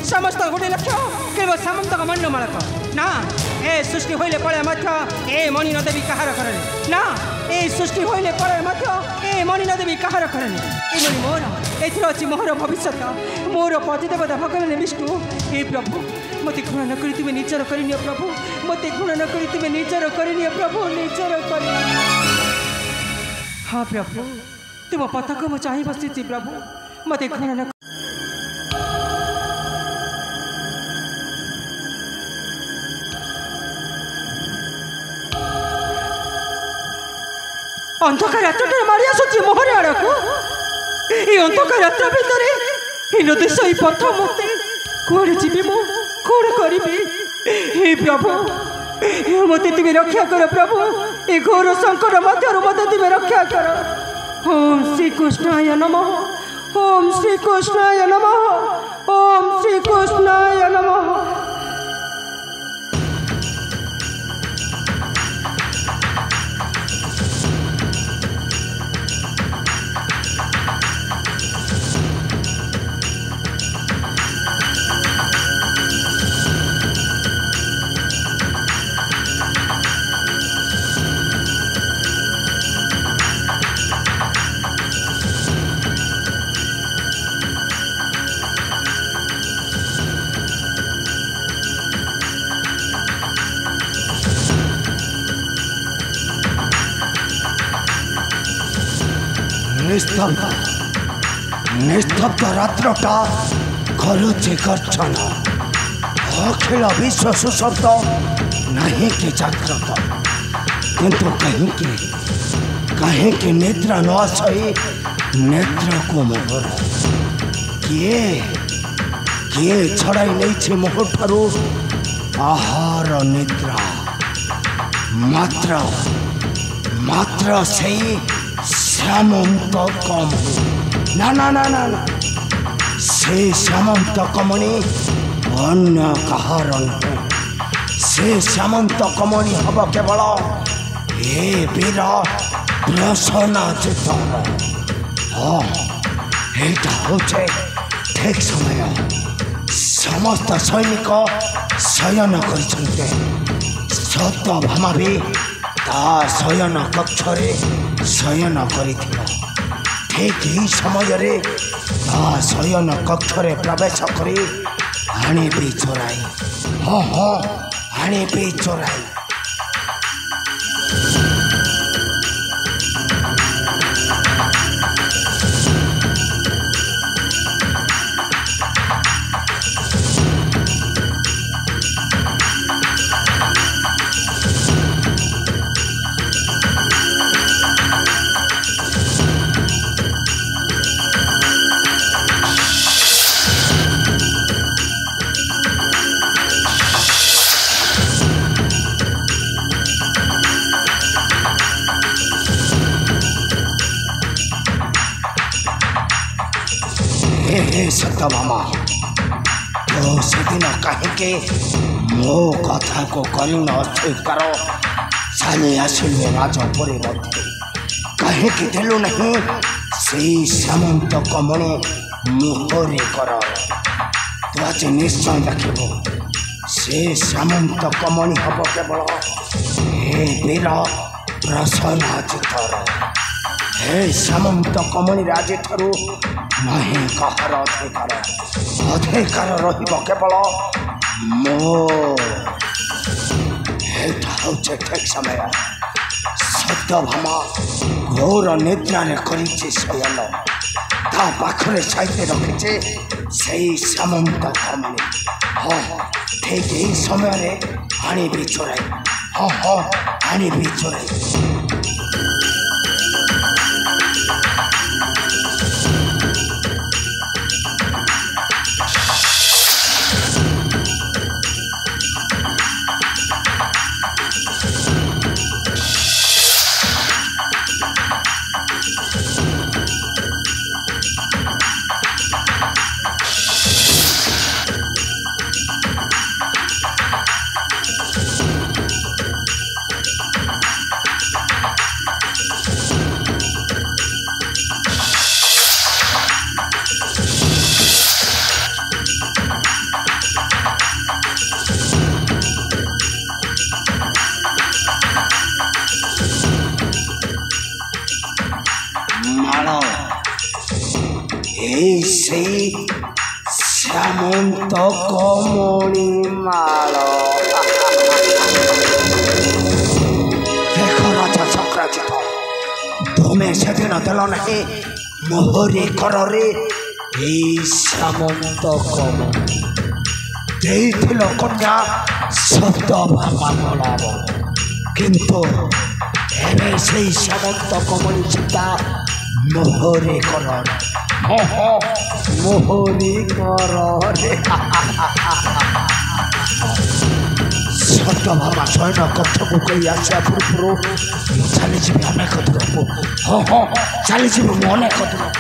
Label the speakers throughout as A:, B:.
A: समस्त गोटे लक्ष्य केवल सामंत मंड मालक ना ए सृष्टि होइले पळे मध्य ए मणि नदेवी कहार करने ना ए सृष्टि होइले पळे मध्य ए मणि नदेवी कहार करने एमणि मोर एथिर अछि मोर भविष्य मोर पतिदेवता भगवान विष्णु हे प्रभु मते घृणा न करी तुमे निचर करिनियो प्रभु मते घृणा न करी तुमे निचर करिनियो प्रभु निचर करि हाँ प्रभु तुम पथक म चाहि बसिछि प्रभु मते घृणा न अंधकार रात्र मारी आसुची मोहर आड़क ये अंधकार रात्र भितर हीन देश ये पथ मत कौन जी मु कौन करी हे प्रभु मत तुम रक्षा कर प्रभु ये घोर संकट मध्य मत तुम रक्षा कर ओम श्री कृष्णाय नमः ओम श्री कृष्णाय नमः ओम श्री कृष्णाय नमः।
B: निस्तब्ध रात्रटा करुचे गर्जन अखिल विश्व सुशब्द नहीं कि जागृत किंतु कहीं निद्रा न सही नेत्र को मोहर किए छड़ाई नहीं मोह ठारू आहार निद्रा मात्र से श्यामंत कम ना ना ना ना ना से श्यामंत कमणी अन्य कहार से श्यामंत कमणी हम केवल ए वीर प्रसन्नाजित हाँ यहाँ हूँ ठीक समय समस्त सैनिक शयन कर सत्यभामा भी ता शयन कक्ष शयन कर ठीक ही समय शयन कक्ष प्रवेश कर आनी भी चोराई हाँ हाँ आनी भी चोराई सत्यभामा तो सेदिन कहीं मो कथा को करीन अस्वीकार साले आसिले राजपुरी मध्य कहीं देलु नहीं से श्यामंत कमणी मुहरे कर तू आज निश्चय देखब से श्यामंत कमणी हम केवल हे वीर प्रसन्नाजित हे श्यामंत कमणी राजे ठारू नहीं कहार अधिकार केवल मो ठीक समय सत्यभामा घोर निद्रा शयन ता पाखरे साइते रखीचे से श्यामंत कमणी हाँ ठीक यही समय आनी भी चोराई हाँ हाँ आनी भी चोराई সেই শ্যামন্ত কমণি মাল দেখো রাজা চক্রাজিত তুমি সেদিন দেল ନାହିଁ মোহরি কରରେ এই শ্যামন্ত কমণি ଦେଇଥିଲ କନ୍ୟା ଶବ୍ଦ ଭାବା ମଳାବ କିନ୍ତୁ ଏବେ ସେଇ ଶ୍ୟାମନ୍ତ କମଳୀ ଚିତା ମୋହରି କରରେ ମୋହରି କରରେ ଶବ୍ଦ ଭାବା ଶୟନ କକ୍ଷକୁ କହି ଆସିବା ପୂର୍ବରୁ ମୁଁ ଚାଲିଯିବି ଅନେକ ଦୂରକୁ ଚାଲିଯିବି ମୁଁ ଅନେକ ଦୂରକୁ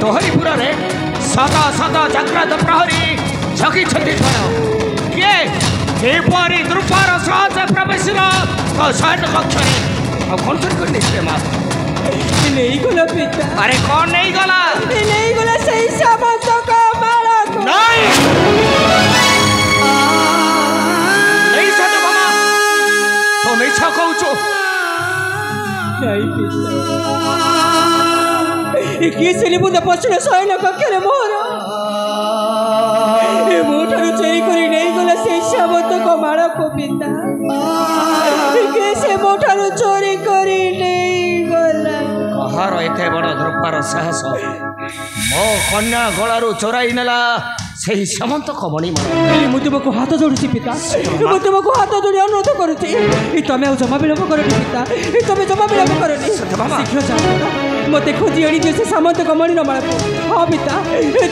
C: तोहरीपुर सदा सदा जाग्रत प्रहरी जगी किए किपरि द्रुपार सहज प्रवेश शयन कक्ष कौन कर
A: नहीं गला पिता
C: अरे कौन नहीं गला
A: नहीं गला सही श्यामंत कमला को
C: नहीं सत बाबा तो मिछ कहूचो
A: नहीं पिता किसी बुद्ध पछुड़ शयन कक्षर मोर मोठारू चोरी कर नहीं गला से श्यामंत कमला को पिता से मोठारू चोरी कर नहीं गला
C: कहार एते बड़ द्रुपार साहस मो कन्या गलारू चोराई नेला सही श्यामंत कमणी
A: ମୁଁ ତୁମକୁ ହାତ ଯୋଡୁଛି ପିତା ମୁଁ ତୁମକୁ ହାତ ଯୋଡି ଅନୁରୋଧ କରୁଛି ତମେ ଆଉ ଜମା ବିଳମ୍ବ କରନି ପିତା ତମେ ଜମା ବିଳମ୍ବ କରନି ଶୀଘ୍ର ଯାଅ ମୋତେ ଖୋଜି ଆଣି ଦିଅ ସେ ସାମନ୍ତ କମଳୀ ରମାଳକୁ ହଁ ପିତା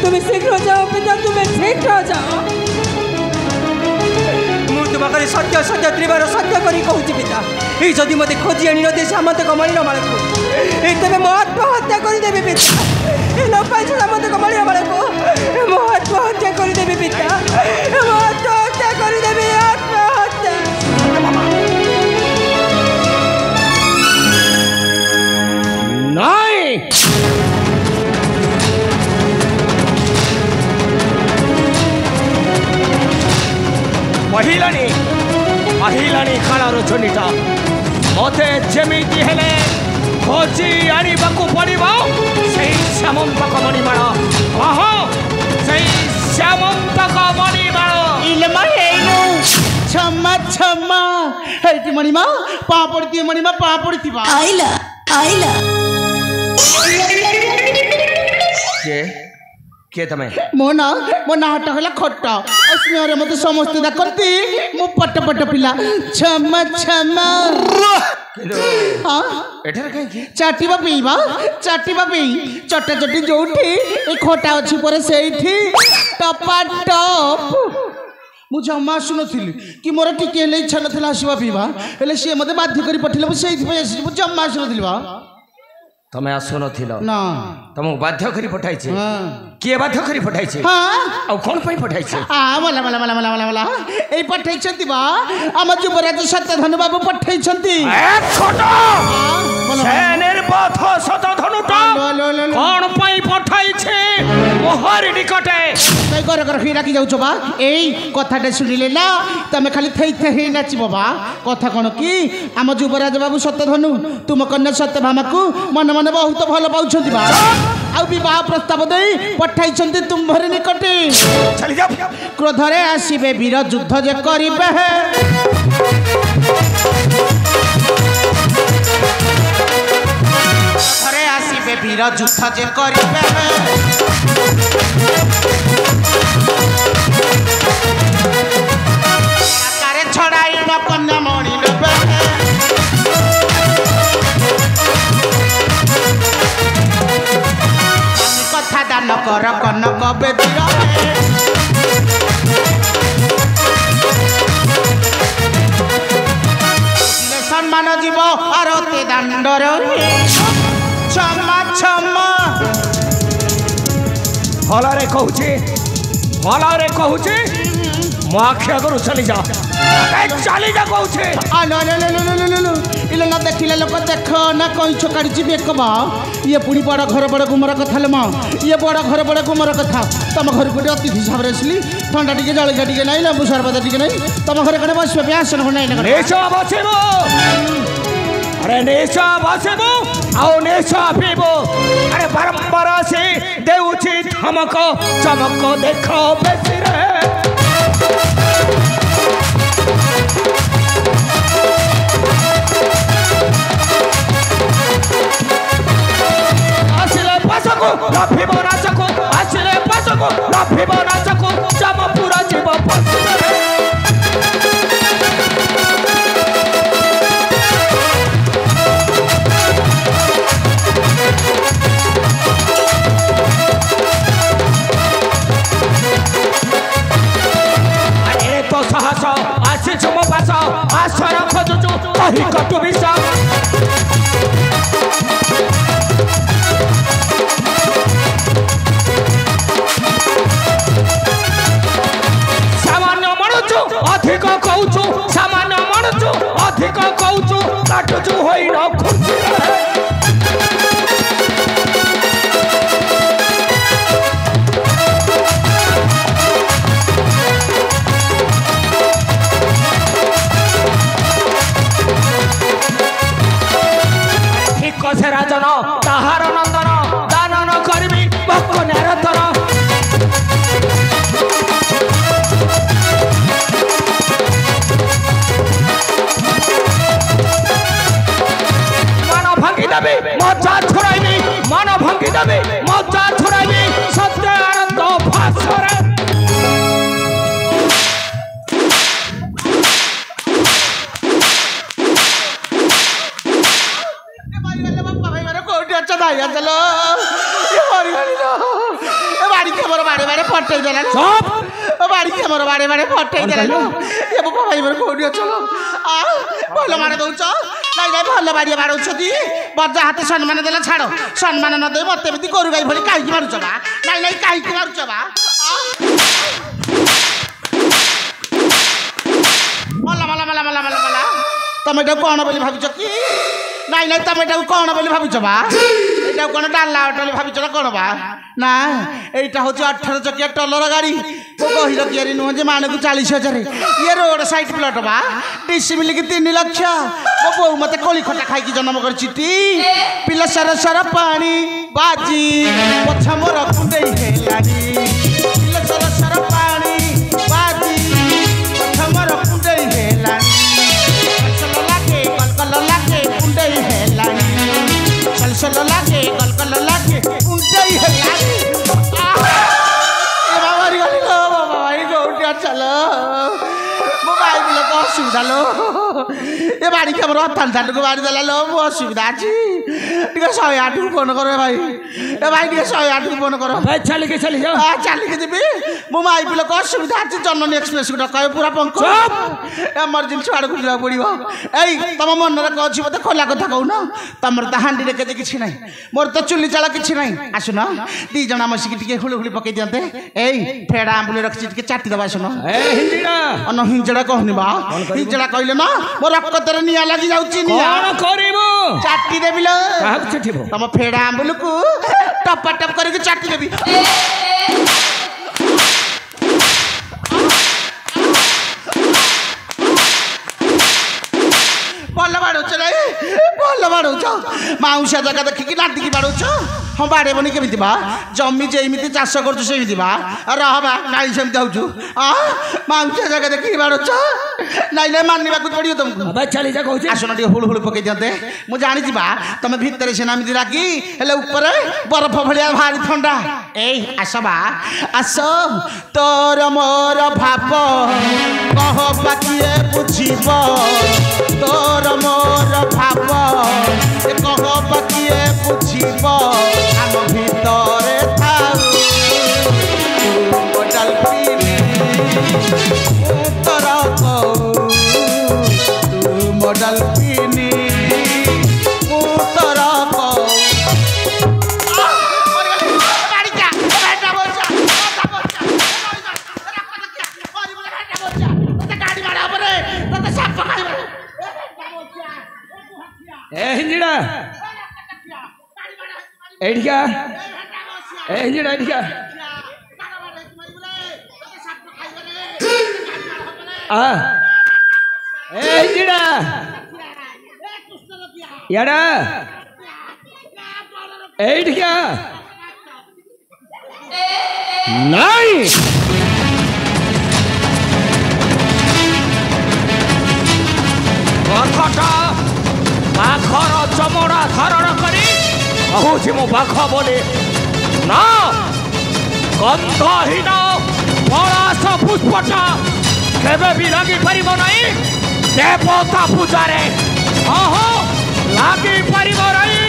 A: ତୁମେ ଶୀଘ୍ର ଯାଅ ପିତା ତୁମେ ଶୀଘ୍ର ଯାଅ ମୁଁ ତୁମ କରି ସତ୍ୟ ସତ୍ୟ ତ୍ରିବାର ସତ୍ୟ କରି କହୁଛି ପିତା ଯଦି ମୋତେ ଖୋଜି ଆଣି ନଦିଏ ସାମନ୍ତ କମଳୀ ରମାଳକୁ ତେବେ ମୁଁ ଆତ୍ମହତ୍ୟା କରିଦେବି ପିତା ନ ପାଇଛ ସାମନ୍ତ କମଳୀ ରମାଳକୁ ମୁଁ आत्महत्या कर देवी पिता आत्महत्या कर देवी आत्महत्या
C: नहीं महिलानी महिलानी कालार चंडीटा मते जेमिति हेले खोजी आनिबाकू पड़िबो सेही श्यामंत कमणी माळ आहो सेही श्यामंत कमणी माळ
D: इलमा हेनु क्षमा क्षमा हेटी मणिमा पा पड़ती मणिमा पा पड़ती बा
E: आइला आइला
C: के तमे
D: मो नाटा हला खट्टा अस्मियारे मते समस्त देखंती मो पट पट पिला क्षमा क्षमा हां
C: एठर काई
D: चाटीबा पीबा चटा चटी जोठी ए खोटा अछि परे सेठी टपा टप मु जमा सुनथिली कि मोर टिके ले इच्छा नथिला आसीबा पीबा हेले से मते बाध्य करी पठिले मु सेहि पे आसी मु जमा सुनथिली बा
C: तमे आसुन थिलो
D: ना
C: तुमको बाध्य करी पठाइछे किए बाध्य करी पठाइछे
D: हां
C: आ कोन पई पठाइछे
D: आ मला ए पठाइछंती बा हम जुबराज सत्यधनु बाबू पठाइछंती
C: ए छोटो सेनेर पथ सत्यधनुटा कोन पई पठाइछे मोहर निकटे
D: तै घर खी राखी जाउछ बा एई कथाटे सुनिले ना तमे खाली थई थई नाची बाबा कथा कोन की हम जुबराज बाबू सत्यधनु तुम कन्या सत्यभामा को मन मन बहुत भल पाउछंती बा आ विवाह प्रस्ताव देई पठाइछंती तुम्हर निकटे
C: चली जा
D: क्रोधरे आसीबे वीर युद्ध जे करिबे क्रोधरे आसीबे वीर युद्ध जे करिबे आकारे छड़ाई न कन्या मणि लेबे कथा दान कर कनक बेदीर सम्मान जीव आरती दांडर क्षमा क्षमा
C: भलरे कहूची ମୋ ଆଖି ଆଗରୁ ଚାଲି ଯା ଚାଲି ଯା କହୁଛେ
D: ଇଲେ ନା ଦେଖିଲେ ଲୋକ ଦେଖ ନା କଇଁଛ କାଢିଛି ବେକ ବା ଇଏ ପୁଣି ବଡ଼ ଘର ବଡ଼ ଗୁମର କଥା ଲୋ ମା ଇଏ ବଡ଼ ଘର ବଡ଼ ଗୁମର କଥା ତମ ଘରକୁ ଗୋଟେ ଅତିଥି ହିସାବରେ ଆସିଲି ଥଣ୍ଡା ଟିକେ ଜଳଖିଆ ଟିକେ ନାହିଁ ଲେମ୍ବୁ ସରବତ ଟିକେ ନାହିଁ ତମ ଘରେ କଣ ବସିବା ପାଇଁ ଆସନ ନାହିଁ ନା
C: ନିଶ୍ଚୟ ବସିବ अरे निशा बसबो आओ निशा पीबो अरे बारंबार से देउछि धमक चमक देखो बेसी रे आसिले पासको लाफिबो नाचको आसिले पासको लाफिबो नाचको जम पूरा जीव बसी रे साहस आशीष मो पास आश्रय खोजुचु कही कटु विष सामान्य मणुचु अधिक कहूचु सामान्य मणुचु अधिक कहूचु काटुचु होई न खुशी से राजन ताहार नंदन दानन करबी भक्क निरंतर मन भांगी देबी मजा छुड़ाइबी मन भांगी देबी मजा छुड़ाइबी सत्य आनंद भास्कर
D: चलो बाड़ी के मोर बाड़े बाड़े फटे देला बाड़ी के मोर बाड़े बाड़े फटे देला ये बाबा भाई मोर कोडी चलो आ भल मारे दउछ नाही नाही भल बाड़ी बाड़ौ छथि बजा हाथ सम्मान देला छाड़ो सम्मान न दे मते बिति कोरु गाई भली काई मारुछ बा नाही नाही काई मारुछ बा मला मला मला मला मला मला तमे त कोन बोली भाबिछ की नाही नाही तमे त कोन बोली भाबिछ बा एटा कोन डाला अटले भाबिछ न कोन बा ना एटा होची 18 चकिया टलर गाड़ी को कहिलो कियारी नु जे माने को 40,000 ये रोड साइड प्लॉट बा डीसी मिली की 3 लाख वो बहु मते कोली खटा खाई की जन्म कर चिटी पिला सर सर पानी बाजी पछा मोर कुंडई हेलानी पिला सर सर पानी बाजी पछा मोर कुंडई हेलानी चल लागे कल लागे कुंडई हेलानी चल लागे कल लागे कुंडई हेलानी ए बाबा रे गली लो बाबा भाई गौटिया चलो मोबाइल बिल को सुविधा लो ए बाड़ी के हमर थान थान को बाड़ी देला लो मो सुविधा छी टिके 108 को फोन करो भाई ए भाई टिके 108 को फोन करो
C: भाई चल के जाओ
D: आ चल के जीबी मोबाइल बिल को सुविधा छी जननी एक्सप्रेस को डकाय पूरा पंख इमरजेंसी आड़ को जा पड़िबो एई तम मन रे को छी मते खोला कथा कहू न तमर त हांडी रे के किछि नै मोर त चुल्ली चाला किछि नै आसु न दी जना मसी के टिके हुली हुली पके दियंते एई फेडा आंबुले रखछि टिके चाटी दबा सुनो ए हिंजड़ा अन हिंजड़ा कहनी बा हिंजड़ा कहले ना मोर रक्तरे निया लागि जाउछि निया कोन करिबो चाटी देबी ल काहक चिठिबो तम फेडा आंबुल को टप टप करके चाटी देबी बोल बाड़ो चले बोल बाड़ो माउसा जगह देखिकी नाटी की बाड़ो हाँ बाड़े बनी केमी बा जमी जेमिति चाष कर सेमती बा रहा नाई सेमती होचु माउसा जगह देखिकी बाड़ो नाई नाई मानवा पड़ो तुमको
C: चली जा कहूँ
D: आसन टे हुड़ हुड़ पकई दियंते मुझे जानी तुम भितर से नामी रागी हेले ऊपर बरफ भलिया भारी ठंडा ए आस बा आस तोर मोर भाव कह बाकी बुझीब तोर मोर भाव कह बाकी बुझीब आम भितर थाऊ मोटाल तोर मोडल पीनी उतर
C: ए हिंजिड़ा एडिया ए हिंजिड़ा एडिया आ ए हिंजिड़ा यारा एडिया नहीं कथटा बाखर चमड़ा धारण करी कहूँ मो बाघ बोली ना गंधहीन पलाश पुष्पटा केबे भी लगी पारिब नहीं देवता पूजारे हाँ लगी पारिब नहीं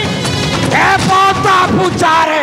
C: देवता पूजारे